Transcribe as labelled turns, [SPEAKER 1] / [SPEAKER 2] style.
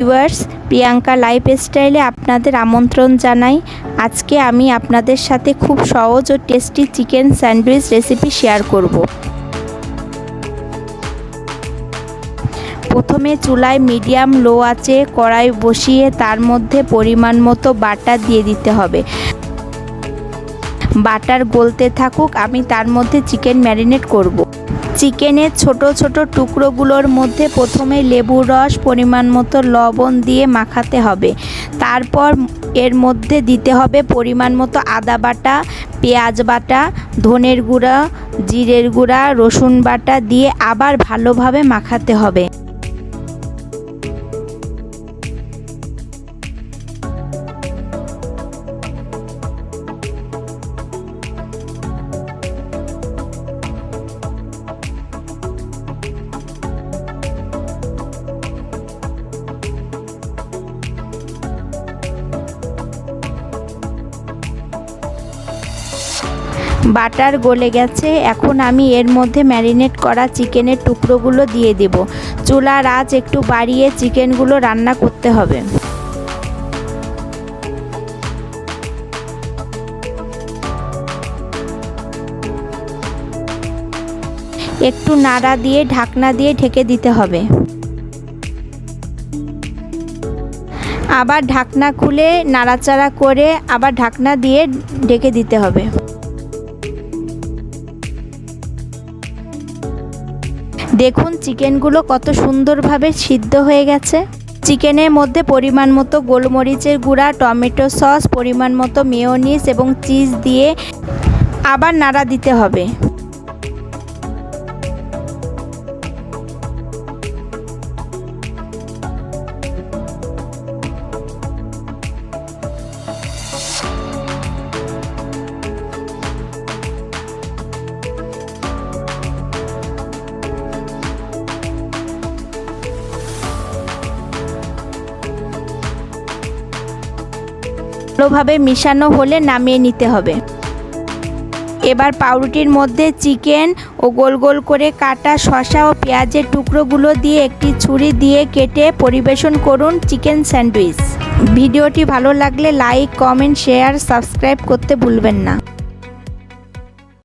[SPEAKER 1] Viewers, Priyanka লাইফস্টাইলে আপনাদের আমন্ত্রণ জানাই। আজকে আমি আপনাদের সাথে খুব সহজ ও tasty chicken sandwich recipe share করব। প্রথমে চুলায় মিডিয়াম লো আঁচে কড়াই বসিয়ে তার মধ্যে পরিমাণ মতো বাটার দিয়ে দিতে হবে। বাটার গলতে থাকুক, আমি তার মধ্যে চিকেন ম্যারিনেট করব। চিকেনের ছোট ছোট টুকরোগুলোর মধ্যে প্রথমে লেবুর রস, পরিমাণ মতো লবণ দিয়ে মাখাতে হবে। তারপর এর মধ্যে দিতে হবে পরিমাণ মতো আদা বাটা, পেঁয়াজ বাটা, ধনের গুঁড়া, জিরের গুঁড়া, রসুন বাটা দিয়ে আবার ভালোভাবে মাখাতে হবে। বাটার গলে গেছে, এখন আমি এর মধ্যে ম্যারিনেট করা চিকেনের টুকরোগুলো দিয়ে দেব। চুলার আঁচ একটু বাড়িয়ে চিকেনগুলো রান্না করতে হবে। একটু নাড়া দিয়ে ঢাকনা দিয়ে ঢেকে দিতে হবে। আবার ঢাকনা খুলে নাড়াচাড়া করে আবার ঢাকনা দিয়ে ঢেকে দিতে হবে। দেখুন চিকেনগুলো কত সুন্দরভাবে সিদ্ধ হয়ে গেছে। চিকেনের মধ্যে পরিমাণ মতো গোলমরিচের গুঁড়া, টমেটো সস, পরিমাণ মতো মেয়োনিজ এবং চিজ দিয়ে আবার নাড়া দিতে হবে। ভালোভাবে মিশানো হলে নামিয়ে নিতে হবে। এবার পাউরুটির মধ্যে চিকেন ও গোল গোল করে কাটা শসা ও পেঁয়াজের টুকরোগুলো দিয়ে একটি ছুরি দিয়ে কেটে পরিবেশন করুন চিকেন স্যান্ডউইচ। ভিডিওটি ভালো লাগলে লাইক, কমেন্ট, শেয়ার, সাবস্ক্রাইব করতে ভুলবেন না।